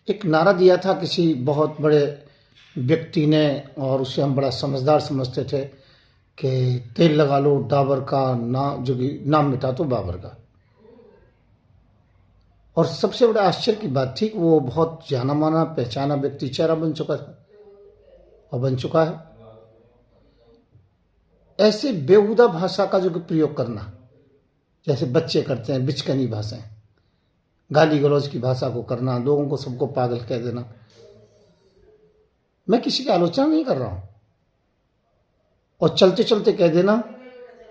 एक नारा दिया था किसी बहुत बड़े व्यक्ति ने, और उसे हम बड़ा समझदार समझते थे कि तेल लगा लो डाबर का, ना जो कि नाम मिटा तो बाबर का। और सबसे बड़ा आश्चर्य की बात थी कि वो बहुत जाना माना पहचाना व्यक्ति चेहरा बन चुका था और बन चुका है। ऐसे बेहुदा भाषा का जो कि प्रयोग करना, जैसे बच्चे करते हैं बिचकनी भाषाएं, गाली गलौज की भाषा को करना, लोगों को सबको पागल कह देना। मैं किसी की आलोचना नहीं कर रहा हूं। और चलते चलते कह देना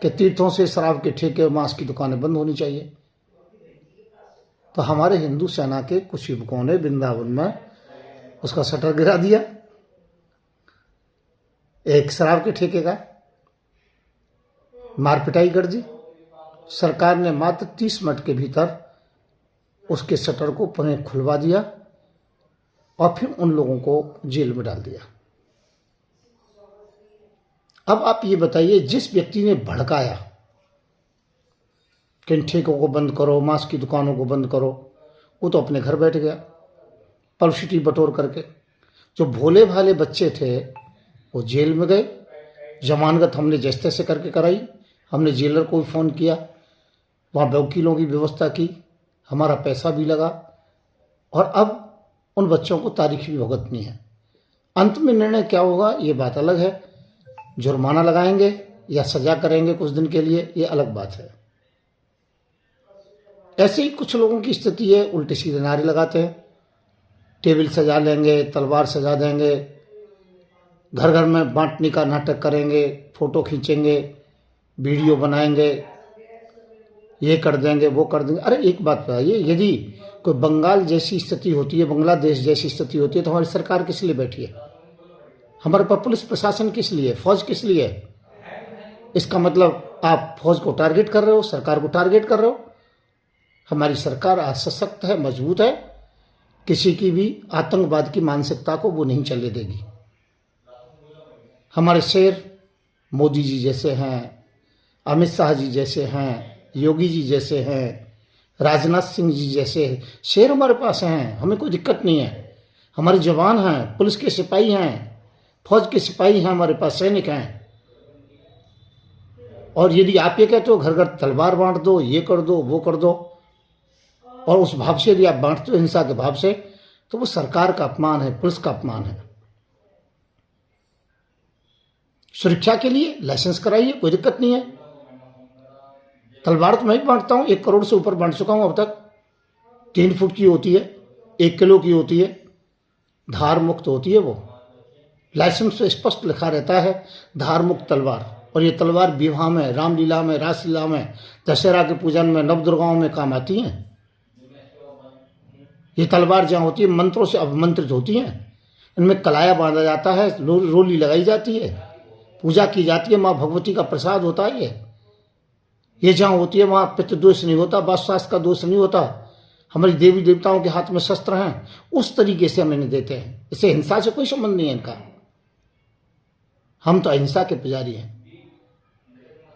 कि तीर्थों से शराब के ठेके और मांस की दुकानें बंद होनी चाहिए। तो हमारे हिंदू सेना के कुछ युवकों ने वृंदावन में उसका शटर गिरा दिया, एक शराब के ठेके का, मार पिटाई कर दी। सरकार ने मात्र 30 मिनट के भीतर उसके शटर को पुनः खुलवा दिया और फिर उन लोगों को जेल में डाल दिया। अब आप ये बताइए, जिस व्यक्ति ने भड़काया कि इन ठेकों को बंद करो, मांस की दुकानों को बंद करो, वो तो अपने घर बैठ गया पब्लिसिटी बटोर करके। जो भोले भाले बच्चे थे वो जेल में गए। जमानत हमने जैसे तैसे करके कराई, हमने जेलर को भी फ़ोन किया, वहाँ वकीलों की व्यवस्था की, हमारा पैसा भी लगा, और अब उन बच्चों को तारीख भी भुगतनी है। अंत में निर्णय क्या होगा ये बात अलग है, जुर्माना लगाएंगे या सजा करेंगे कुछ दिन के लिए, ये अलग बात है। ऐसे ही कुछ लोगों की स्थिति है, उल्टे सीधे नारे लगाते हैं, टेबल सजा लेंगे, तलवार सजा देंगे, घर घर में बांटने का नाटक करेंगे, फोटो खींचेंगे, वीडियो बनाएंगे, ये कर देंगे वो कर देंगे। अरे एक बात बताइए, यदि कोई बंगाल जैसी स्थिति होती है, बांग्लादेश जैसी स्थिति होती है, तो हमारी सरकार किस लिए बैठी है? हमारे पास पुलिस प्रशासन किस लिए, फौज किस लिए? इसका मतलब आप फौज को टारगेट कर रहे हो, सरकार को टारगेट कर रहे हो। हमारी सरकार आज सशक्त है, मजबूत है, किसी की भी आतंकवाद की मानसिकता को वो नहीं चलने देगी। हमारे शेर मोदी जी जैसे हैं, अमित शाह जी जैसे हैं, योगी जी जैसे हैं, राजनाथ सिंह जी जैसे शेर हमारे पास हैं, हमें कोई दिक्कत नहीं है। हमारे जवान हैं, पुलिस के सिपाही हैं, फौज के सिपाही हैं, हमारे पास सैनिक हैं। और यदि आप ये कहते हो घर घर तलवार बांट दो, ये कर दो वो कर दो, और उस भाव से यदि आप बांटते हो हिंसा के भाव से, तो वो सरकार का अपमान है, पुलिस का अपमान है। सुरक्षा के लिए लाइसेंस कराइए, कोई दिक्कत नहीं है। तलवार तो मैं भी बांटता हूं, 1 करोड़ से ऊपर बांट चुका हूं अब तक। 3 फुट की होती है, 1 किलो की होती है, धार मुक्त होती है। वो लाइसेंस में स्पष्ट लिखा रहता है धार मुक्त तलवार। और ये तलवार विवाह में, रामलीला में, रासलीला में, दशहरा के पूजन में, नवदुर्गाओं में काम आती हैं। ये तलवार जहाँ होती है मंत्रों से अभिमंत्रित होती हैं। इनमें कलाया बांधा जाता है, रोली लगाई जाती है, पूजा की जाती है, माँ भगवती का प्रसाद होता है। ये जहाँ होती है वहाँ पितृ दोष नहीं होता, वास्तु का दोष नहीं होता। हमारी देवी देवताओं के हाथ में शस्त्र हैं, उस तरीके से हम इन्हें देते हैं। इससे हिंसा से कोई संबंध नहीं है इनका। हम तो अहिंसा के पुजारी हैं।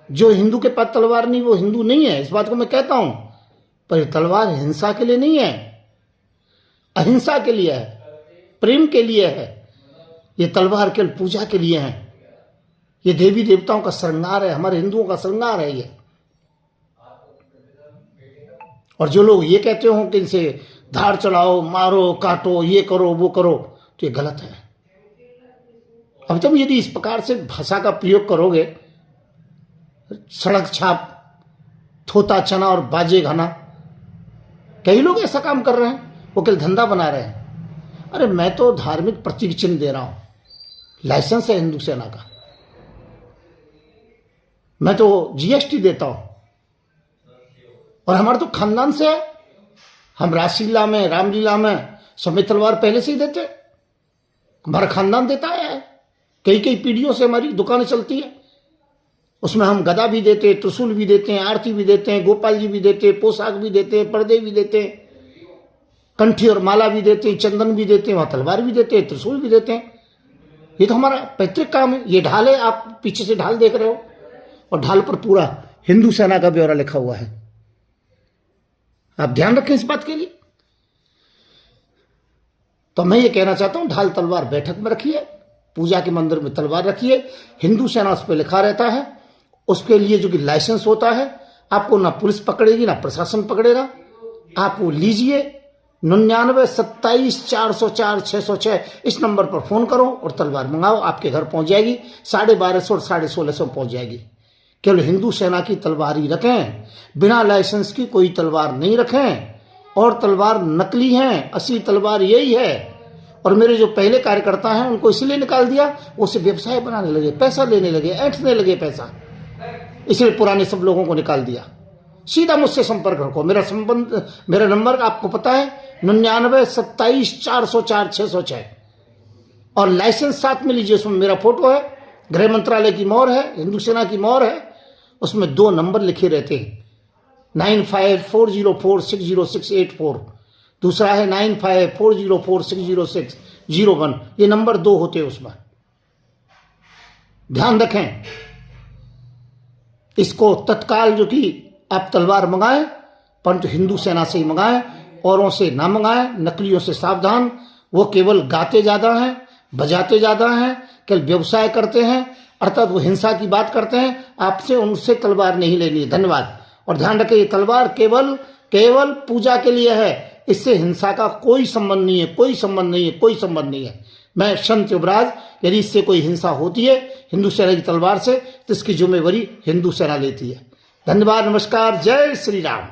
जो हिंदू के पास तलवार नहीं वो हिंदू नहीं है, इस बात को मैं कहता हूं। पर तलवार हिंसा के लिए नहीं है, अहिंसा के लिए है, प्रेम के लिए है। ये तलवार केवल पूजा के लिए है। ये देवी देवताओं का श्रृंगार है, हमारे हिंदुओं का श्रृंगार है ये। और जो लोग ये कहते हो कि इनसे धार चढ़ाओ, मारो, काटो, ये करो वो करो, तो ये गलत है। अब तुम यदि इस प्रकार से भाषा का प्रयोग करोगे, सड़क छाप, थोता चना और बाजे घना, कई लोग ऐसा काम कर रहे हैं, वो केवल धंधा बना रहे हैं। अरे मैं तो धार्मिक प्रतीक चिन्ह दे रहा हूं, लाइसेंस है हिंदू सेना का, मैं तो जीएसटी देता हूं। और हमारे तो खानदान से है, हम रासलीला में, रामलीला में सफेद तलवार पहले से ही देते, हमारा खानदान देता है। कई कई पीढ़ियों से हमारी दुकानें चलती है, उसमें हम गदा भी देते हैं, त्रिशूल भी देते हैं, आरती भी देते हैं, गोपाल जी भी देते हैं, पोशाक भी देते हैं, पर्दे भी देते हैं, कंठी और माला भी देते हैं, चंदन भी देते हैं, वहां तलवार भी देते हैं, त्रिशूल भी देते हैं। ये तो हमारा पैतृक काम है। ये ढाल है, आप पीछे से ढाल देख रहे हो, और ढाल पर पूरा हिंदू सेना का ब्यौरा लिखा हुआ है। आप ध्यान रखें इस बात के लिए। तो मैं ये कहना चाहता हूँ, ढाल तलवार बैठक में रखिए, पूजा के मंदिर में तलवार रखिए। हिंदू सेना उस पर लिखा रहता है, उसके लिए जो कि लाइसेंस होता है, आपको ना पुलिस पकड़ेगी ना प्रशासन पकड़ेगा। आप वो लीजिए, 99-27-404-606 इस नंबर पर फोन करो और तलवार मंगाओ, आपके घर पहुंच जाएगी। 1250 और 1650 पहुंच जाएगी। केवल हिंदू सेना की तलवार ही रखें, बिना लाइसेंस की कोई तलवार नहीं रखें। और तलवार नकली हैं, असली तलवार यही है। और मेरे जो पहले कार्यकर्ता हैं उनको इसलिए निकाल दिया, वो उसे व्यवसाय बनाने लगे, पैसा लेने लगे, ऐंठने लगे पैसा, इसलिए पुराने सब लोगों को निकाल दिया। सीधा मुझसे संपर्क रखो, मेरा नंबर आपको पता है 99-27-404-606 और लाइसेंस साथ में लीजिए। उसमें मेरा फोटो है, गृह मंत्रालय की मोहर है, हिंदू सेना की मोहर है। उसमें 2 नंबर लिखे रहते हैं, 9540460684, दूसरा है 9540460601। ये नंबर 2 होते हैं उसमें, ध्यान रखें। इसको तत्काल जो कि आप तलवार मंगाएं, परंतु हिंदू सेना से ही मंगाएं, औरों से ना मंगाएं। नकलियों से सावधान, वो केवल गाते ज्यादा हैं, बजाते ज्यादा हैं, केवल व्यवसाय करते हैं, अर्थात वो हिंसा की बात करते हैं। आपसे उनसे तलवार नहीं लेनी है। धन्यवाद। और ध्यान रखें, ये तलवार केवल पूजा के लिए है, इससे हिंसा का कोई संबंध नहीं है, कोई संबंध नहीं है, कोई संबंध नहीं है। मैं संत युवराज, यदि इससे कोई हिंसा होती है हिंदू सेना की तलवार से, तो इसकी जिम्मेवारी हिंदू सेना लेती है। धन्यवाद, नमस्कार, जय श्री राम।